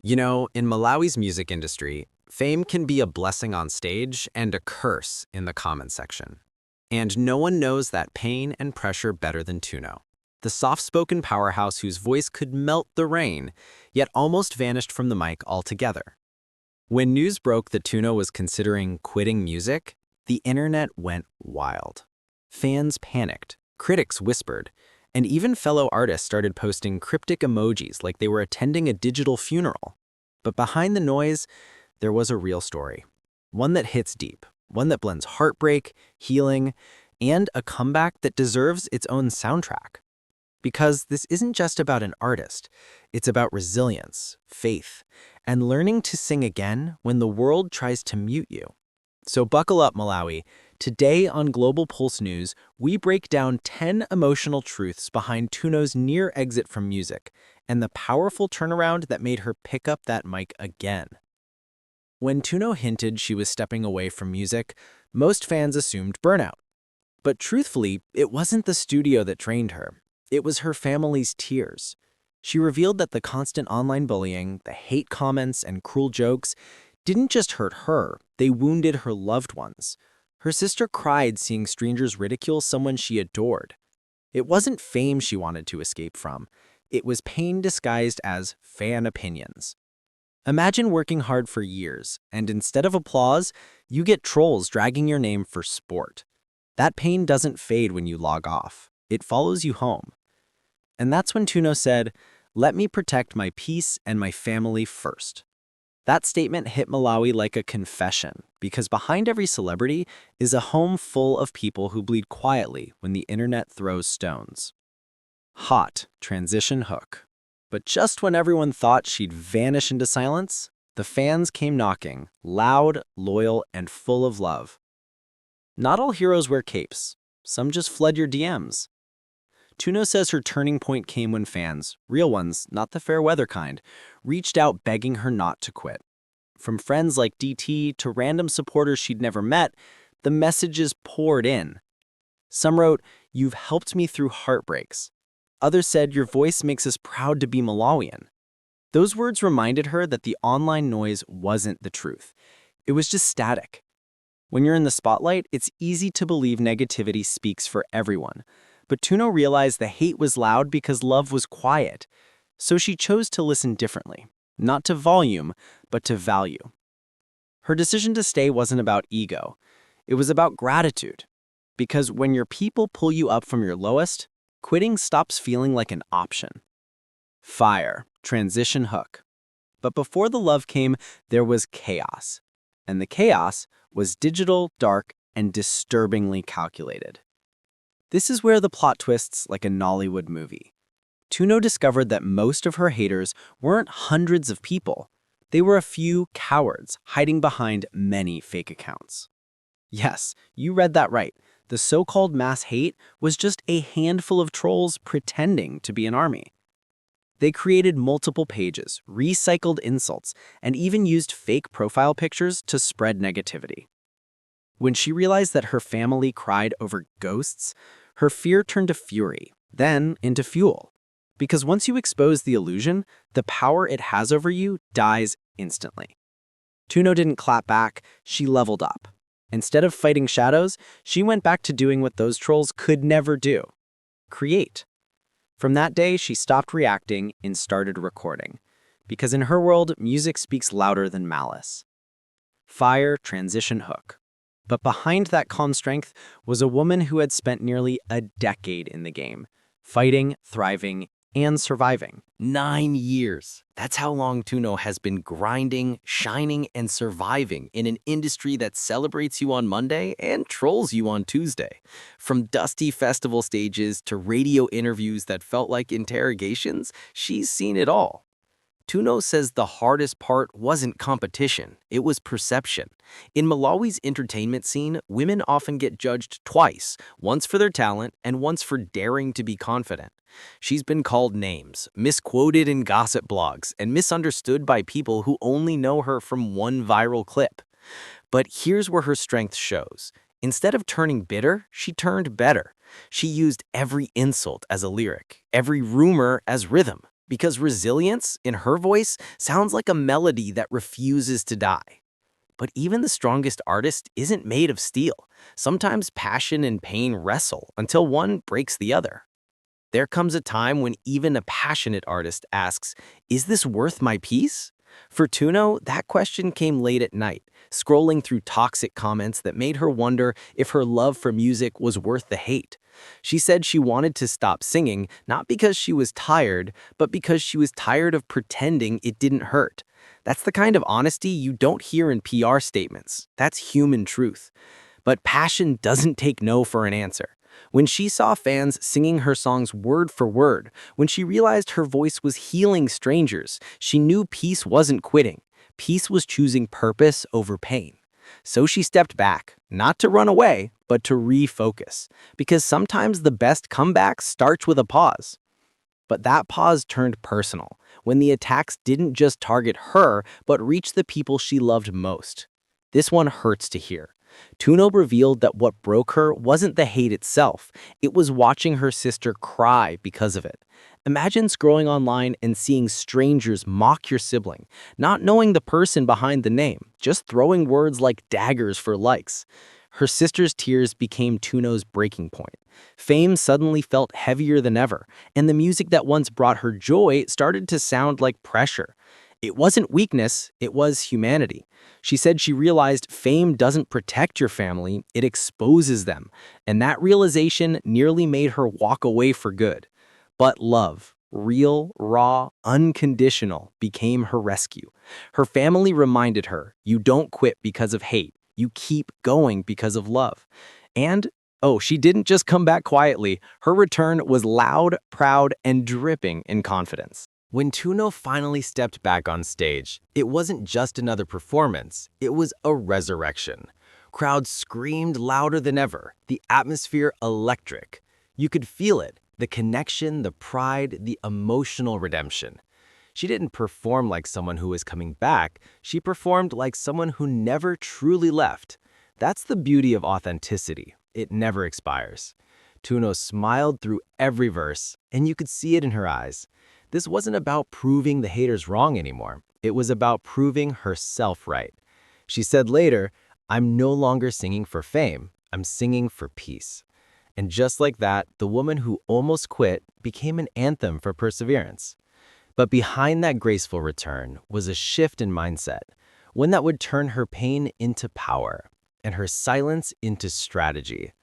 You know, in Malawi's music industry, fame can be a blessing on stage and a curse in the comment section. And no one knows that pain and pressure better than Tuno, the soft-spoken powerhouse whose voice could melt the rain, yet almost vanished from the mic altogether. When news broke that Tuno was considering quitting music, the internet went wild. Fans panicked, critics whispered, and even fellow artists started posting cryptic emojis like they were attending a digital funeral. But behind the noise, there was a real story. One that hits deep, one that blends heartbreak, healing, and a comeback that deserves its own soundtrack. Because this isn't just about an artist, it's about resilience, faith, and learning to sing again when the world tries to mute you. So buckle up, Malawi. Today on Global Pulse News, we break down 10 emotional truths behind Tuno's near exit from music and the powerful turnaround that made her pick up that mic again. When Tuno hinted she was stepping away from music, most fans assumed burnout. But truthfully, it wasn't the studio that trained her. It was her family's tears. She revealed that the constant online bullying, the hate comments, and cruel jokes didn't just hurt her, they wounded her loved ones. Her sister cried seeing strangers ridicule someone she adored. It wasn't fame she wanted to escape from. It was pain disguised as fan opinions. Imagine working hard for years, and instead of applause, you get trolls dragging your name for sport. That pain doesn't fade when you log off. It follows you home. And that's when Tuno said, "Let me protect my peace and my family first." That statement hit Malawi like a confession, because behind every celebrity is a home full of people who bleed quietly when the internet throws stones. Hot transition hook. But just when everyone thought she'd vanish into silence, the fans came knocking, loud, loyal, and full of love. Not all heroes wear capes. Some just flood your DMs. Tuno says her turning point came when fans, real ones, not the fair weather kind, reached out begging her not to quit. From friends like DT to random supporters she'd never met, the messages poured in. Some wrote, "You've helped me through heartbreaks." Others said, "Your voice makes us proud to be Malawian." Those words reminded her that the online noise wasn't the truth. It was just static. When you're in the spotlight, it's easy to believe negativity speaks for everyone. But Tuno realized the hate was loud because love was quiet. So she chose to listen differently, not to volume, but to value. Her decision to stay wasn't about ego. It was about gratitude. Because when your people pull you up from your lowest, quitting stops feeling like an option. Fire, transition hook. But before the love came, there was chaos. And the chaos was digital, dark, and disturbingly calculated. This is where the plot twists like a Nollywood movie. Tuno discovered that most of her haters weren't hundreds of people. They were a few cowards hiding behind many fake accounts. Yes, you read that right. The so-called mass hate was just a handful of trolls pretending to be an army. They created multiple pages, recycled insults, and even used fake profile pictures to spread negativity. When she realized that her family cried over ghosts, her fear turned to fury, then into fuel. Because once you expose the illusion, the power it has over you dies instantly. Tuno didn't clap back, she leveled up. Instead of fighting shadows, she went back to doing what those trolls could never do: create. From that day, she stopped reacting and started recording. Because in her world, music speaks louder than malice. Fire, transition hook. But behind that calm strength was a woman who had spent nearly a decade in the game, fighting, thriving, and surviving. 9 years. That's how long Tuno has been grinding, shining, and surviving in an industry that celebrates you on Monday and trolls you on Tuesday. From dusty festival stages to radio interviews that felt like interrogations, she's seen it all. Tuno says the hardest part wasn't competition, it was perception. In Malawi's entertainment scene, women often get judged twice, once for their talent and once for daring to be confident. She's been called names, misquoted in gossip blogs, and misunderstood by people who only know her from one viral clip. But here's where her strength shows. Instead of turning bitter, she turned better. She used every insult as a lyric, every rumor as rhythm. because resilience, in her voice, sounds like a melody that refuses to die. But even the strongest artist isn't made of steel. Sometimes passion and pain wrestle until one breaks the other. There comes a time when even a passionate artist asks, "Is this worth my peace?" For Tuno, that question came late at night, scrolling through toxic comments that made her wonder if her love for music was worth the hate. She said she wanted to stop singing, not because she was tired, but because she was tired of pretending it didn't hurt. That's the kind of honesty you don't hear in PR statements. That's human truth. But passion doesn't take no for an answer. When she saw fans singing her songs word for word, when she realized her voice was healing strangers, she knew peace wasn't quitting. Peace was choosing purpose over pain. So she stepped back, not to run away, but to refocus. Because sometimes the best comeback starts with a pause. But that pause turned personal, when the attacks didn't just target her, but reached the people she loved most. This one hurts to hear. Tuno revealed that what broke her wasn't the hate itself, it was watching her sister cry because of it. Imagine scrolling online and seeing strangers mock your sibling, not knowing the person behind the name, just throwing words like daggers for likes. Her sister's tears became Tuno's breaking point. Fame suddenly felt heavier than ever, and the music that once brought her joy started to sound like pressure. It wasn't weakness, it was humanity. She said she realized fame doesn't protect your family, it exposes them, and that realization nearly made her walk away for good. But love, real, raw, unconditional, became her rescue. Her family reminded her, you don't quit because of hate, you keep going because of love. And, oh, she didn't just come back quietly, her return was loud, proud, and dripping in confidence. When Tuno finally stepped back on stage, it wasn't just another performance, it was a resurrection. Crowds screamed louder than ever, the atmosphere electric. You could feel it, the connection, the pride, the emotional redemption. She didn't perform like someone who was coming back, she performed like someone who never truly left. That's the beauty of authenticity, it never expires. Tuno smiled through every verse, and you could see it in her eyes. This wasn't about proving the haters wrong anymore. It was about proving herself right. She said later, "I'm no longer singing for fame. I'm singing for peace." And just like that, the woman who almost quit became an anthem for perseverance. But behind that graceful return was a shift in mindset, one that would turn her pain into power and her silence into strategy.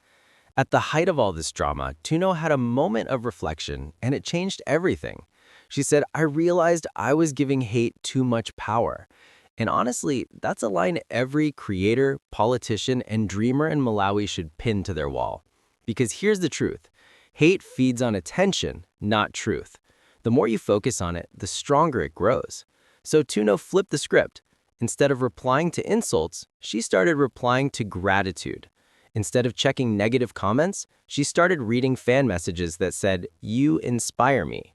At the height of all this drama, Tuno had a moment of reflection, and it changed everything. She said, "I realized I was giving hate too much power." And honestly, that's a line every creator, politician, and dreamer in Malawi should pin to their wall. Because here's the truth. Hate feeds on attention, not truth. The more you focus on it, the stronger it grows. So Tuno flipped the script. Instead of replying to insults, she started replying to gratitude. Instead of checking negative comments, she started reading fan messages that said, "You inspire me."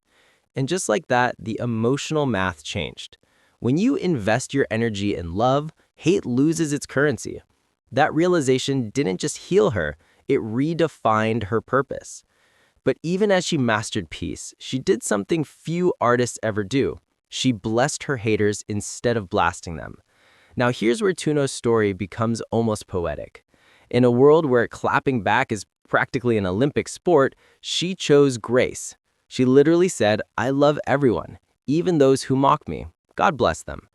And just like that, the emotional math changed. When you invest your energy in love, hate loses its currency. That realization didn't just heal her, it redefined her purpose. But even as she mastered peace, she did something few artists ever do. She blessed her haters instead of blasting them. Now here's where Tuno's story becomes almost poetic. In a world where clapping back is practically an Olympic sport, she chose grace. She literally said, "I love everyone, even those who mock me. God bless them."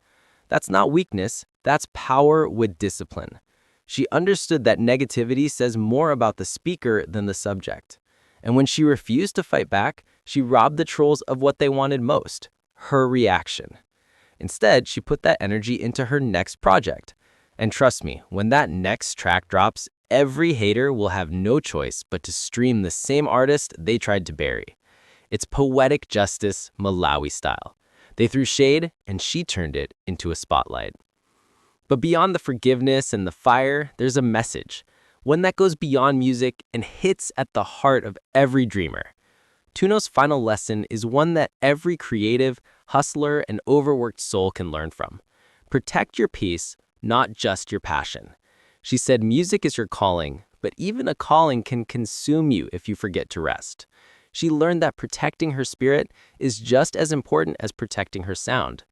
That's not weakness, that's power with discipline. She understood that negativity says more about the speaker than the subject. And when she refused to fight back, she robbed the trolls of what they wanted most, her reaction. Instead, she put that energy into her next project. And trust me, when that next track drops, every hater will have no choice but to stream the same artist they tried to bury. It's poetic justice, Malawi style. They threw shade, and she turned it into a spotlight. But beyond the forgiveness and the fire, there's a message, one that goes beyond music and hits at the heart of every dreamer. Tuno's final lesson is one that every creative, hustler, and overworked soul can learn from. Protect your peace, not just your passion. She said music is your calling, but even a calling can consume you if you forget to rest. She learned that protecting her spirit is just as important as protecting her sound.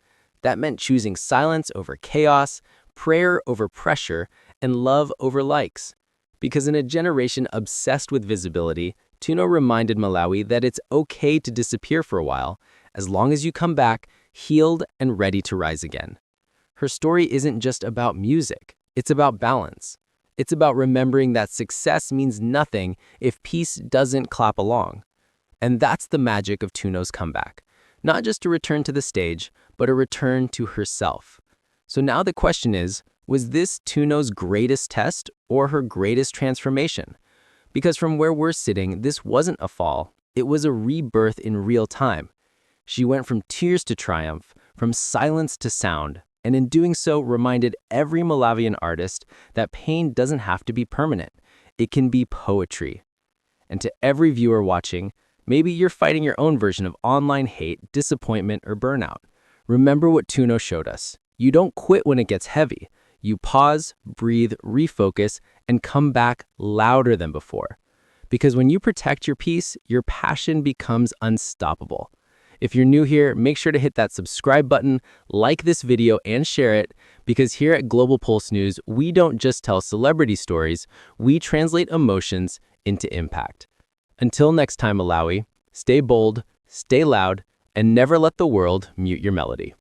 That meant choosing silence over chaos, prayer over pressure, and love over likes. Because in a generation obsessed with visibility, Tuno reminded Malawi that it's okay to disappear for a while, as long as you come back, healed and ready to rise again. Her story isn't just about music, it's about balance. It's about remembering that success means nothing if peace doesn't clap along. And that's the magic of Tuno's comeback. Not just a return to the stage, but a return to herself. So now the question is, was this Tuno's greatest test or her greatest transformation? Because from where we're sitting, this wasn't a fall, it was a rebirth in real time. She went from tears to triumph, from silence to sound, and in doing so reminded every Malawian artist that pain doesn't have to be permanent. It can be poetry. And to every viewer watching, maybe you're fighting your own version of online hate, disappointment, or burnout. Remember what Tuno showed us. You don't quit when it gets heavy. You pause, breathe, refocus, and come back louder than before. Because when you protect your peace, your passion becomes unstoppable. If you're new here, make sure to hit that subscribe button, like this video, and share it, because here at GlobalPulseNewz, we don't just tell celebrity stories, we translate emotions into impact. Until next time, Malawi, stay bold, stay loud, and never let the world mute your melody.